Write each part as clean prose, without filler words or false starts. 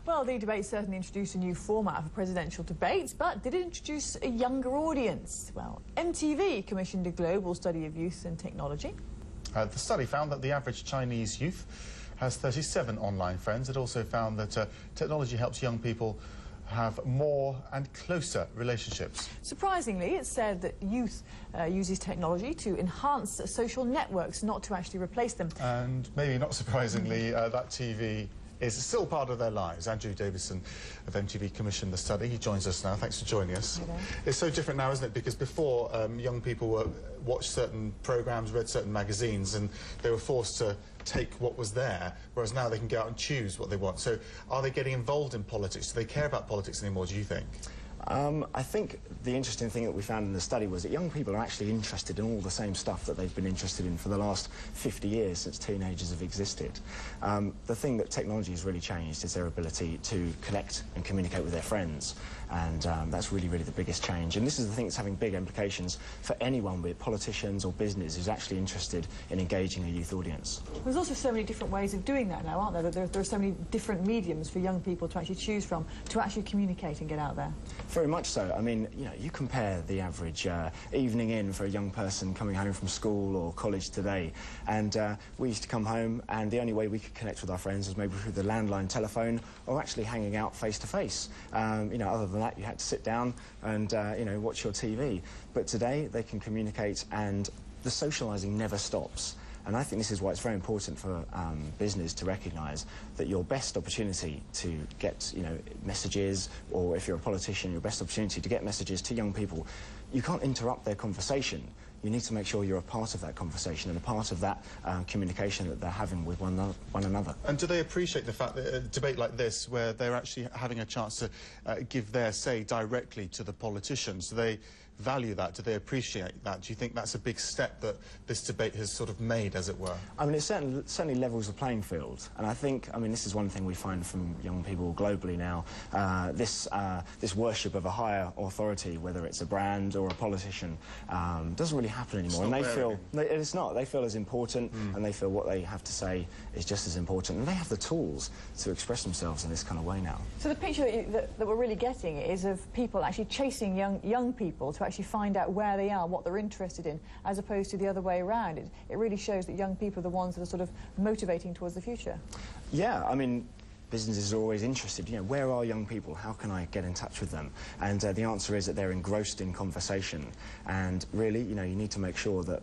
Well, the debate certainly introduced a new format for presidential debates, but did it introduce a younger audience? Well, MTV commissioned a global study of youth and technology. The study found that the average Chinese youth has 37 online friends. It also found that technology helps young people have more and closer relationships. Surprisingly, it said that youth uses technology to enhance social networks, not to actually replace them. And maybe not surprisingly, that TV is still part of their lives. Andrew Davidson of MTV commissioned the study. He joins us now. Thanks for joining us. It's so different now, isn't it? Because before, young people watched certain programmes, read certain magazines, and they were forced to take what was there, whereas now they can go out and choose what they want. So are they getting involved in politics? Do they care about politics anymore, do you think? I think the interesting thing that we found in the study was that young people are actually interested in all the same stuff that they've been interested in for the last 50 years since teenagers have existed. The thing that technology has really changed is their ability to connect and communicate with their friends, and that's really, really the biggest change. And this is the thing that's having big implications for anyone, be it politicians or business, who's actually interested in engaging a youth audience. There's also so many different ways of doing that now, aren't there? There are so many different mediums for young people to actually choose from, to actually communicate and get out there. Very much so. I mean, you know, you compare the average evening in for a young person coming home from school or college today, and we used to come home and the only way we could connect with our friends was maybe through the landline telephone or actually hanging out face to face. You know, other than that, you had to sit down and, you know, watch your TV. But today, they can communicate and the socialising never stops. And I think this is why it's very important for business to recognise that your best opportunity to get, you know, messages, or if you're a politician, your best opportunity to get messages to young people, you can't interrupt their conversation. You need to make sure you're a part of that conversation and a part of that communication that they're having with one another. And do they appreciate the fact that a debate like this, where they're actually having a chance to give their say directly to the politicians, do they value that? Do they appreciate that? Do you think that's a big step that this debate has sort of made, as it were? I mean, it certainly levels the playing field. And I think, I mean, this is one thing we find from young people globally now, this worship of a higher authority, whether it's a brand or a politician, doesn't really happen anymore. And they feel, it's not, they feel as important, and they feel what they have to say is just as important. And they have the tools to express themselves in this kind of way now. So the picture that we're really getting is of people actually chasing young people to actually find out where they are, what they're interested in, as opposed to the other way around. It really shows that young people are the ones that are sort of motivating towards the future. Yeah, I mean, businesses are always interested, you know, where are young people, how can I get in touch with them? And the answer is that they're engrossed in conversation. And really, you know, you need to make sure that,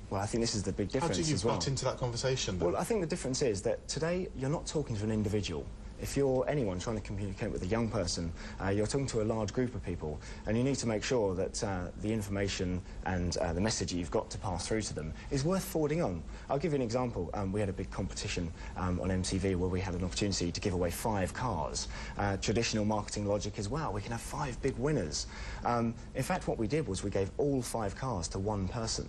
well, I think this is the big difference as well. How do you butt into that conversation, then? Well, I think the difference is that today you're not talking to an individual. If you're anyone trying to communicate with a young person, you're talking to a large group of people, and you need to make sure that the information and the message you've got to pass through to them is worth forwarding on. I'll give you an example. We had a big competition on MTV where we had an opportunity to give away 5 cars. Traditional marketing logic is, wow, we can have 5 big winners. In fact, what we did was we gave all 5 cars to one person.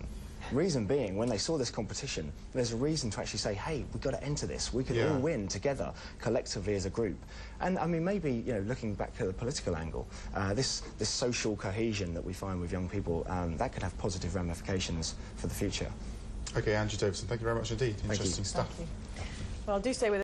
Reason being, when they saw this competition, there's a reason to actually say, hey, we've got to enter this. We can all win together, collectively as a group. And, I mean, maybe, you know, looking back at the political angle, this social cohesion that we find with young people, that could have positive ramifications for the future. OK, Andrew Davidson, thank you very much indeed. Interesting stuff. Thank you. Well, do stay with us.